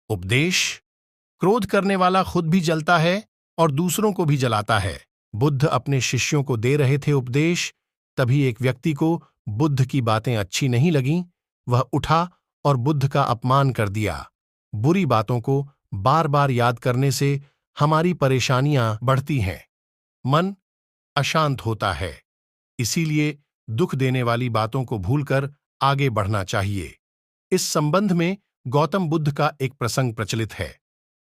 उपदेश। क्रोध करने वाला खुद भी जलता है और दूसरों को भी जलाता है। बुद्ध अपने शिष्यों को दे रहे थे उपदेश, तभी एक व्यक्ति को बुद्ध की बातें अच्छी नहीं लगीं। वह उठा और बुद्ध का अपमान कर दिया। बुरी बातों को बार बार याद करने से हमारी परेशानियां बढ़ती हैं, मन अशांत होता है। इसीलिए दुख देने वाली बातों को भूलकर आगे बढ़ना चाहिए। इस संबंध में गौतम बुद्ध का एक प्रसंग प्रचलित है।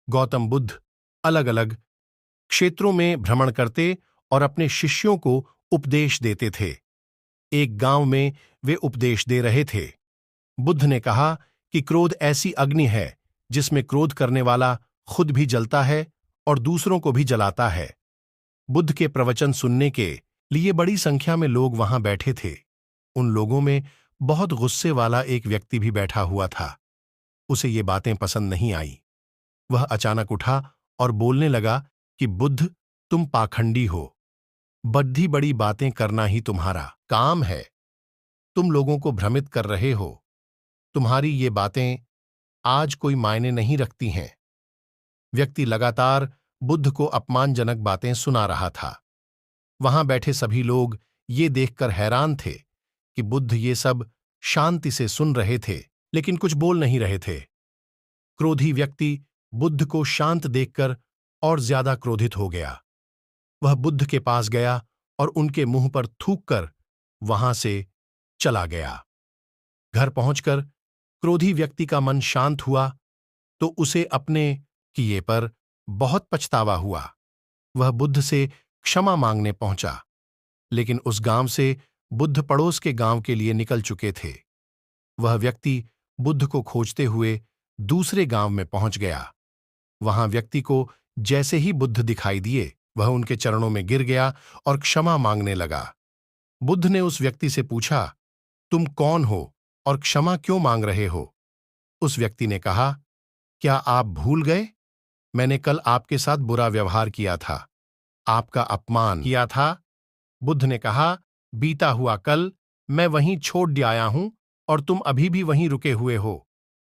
गौतम बुद्ध अलग अलग क्षेत्रों में भ्रमण करते और अपने शिष्यों को उपदेश देते थे। एक गांव में वे उपदेश दे रहे थे। बुद्ध ने कहा कि क्रोध ऐसी अग्नि है जिसमें क्रोध करने वाला खुद भी जलता है और दूसरों को भी जलाता है। बुद्ध के प्रवचन सुनने के लिए बड़ी संख्या में लोग वहां बैठे थे। उन लोगों में बहुत गुस्से वाला एक व्यक्ति भी बैठा हुआ था। उसे ये बातें पसंद नहीं आई। वह अचानक उठा और बोलने लगा कि बुद्ध, तुम पाखंडी हो। बड़ी बड़ी बातें करना ही तुम्हारा काम है। तुम लोगों को भ्रमित कर रहे हो। तुम्हारी ये बातें आज कोई मायने नहीं रखती हैं। व्यक्ति लगातार बुद्ध को अपमानजनक बातें सुना रहा था। वहां बैठे सभी लोग ये देखकर हैरान थे कि बुद्ध ये सब शांति से सुन रहे थे, लेकिन कुछ बोल नहीं रहे थे। क्रोधी व्यक्ति बुद्ध को शांत देखकर और ज्यादा क्रोधित हो गया। वह बुद्ध के पास गया और उनके मुंह पर थूककर वहां से चला गया। घर पहुंचकर क्रोधी व्यक्ति का मन शांत हुआ तो उसे अपने किए पर बहुत पछतावा हुआ। वह बुद्ध से क्षमा मांगने पहुंचा, लेकिन उस गांव से बुद्ध पड़ोस के गांव के लिए निकल चुके थे। वह व्यक्ति बुद्ध को खोजते हुए दूसरे गांव में पहुंच गया। वहां व्यक्ति को जैसे ही बुद्ध दिखाई दिए, वह उनके चरणों में गिर गया और क्षमा मांगने लगा। बुद्ध ने उस व्यक्ति से पूछा, तुम कौन हो और क्षमा क्यों मांग रहे हो? उस व्यक्ति ने कहा, क्या आप भूल गए? मैंने कल आपके साथ बुरा व्यवहार किया था, आपका अपमान किया था। बुद्ध ने कहा, बीता हुआ कल मैं वहीं छोड़ आया हूं और तुम अभी भी वहीं रुके हुए हो।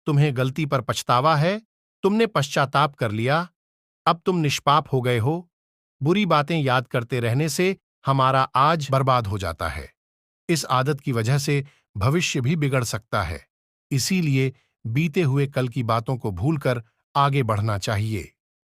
तुम्हें गलती पर पछतावा है, तुमने पश्चाताप कर लिया, अब तुम निष्पाप हो गए हो। बुरी बातें याद करते रहने से हमारा आज बर्बाद हो जाता है। इस आदत की वजह से भविष्य भी बिगड़ सकता है। इसीलिए बीते हुए कल की बातों को भूलकर आगे बढ़ना चाहिए।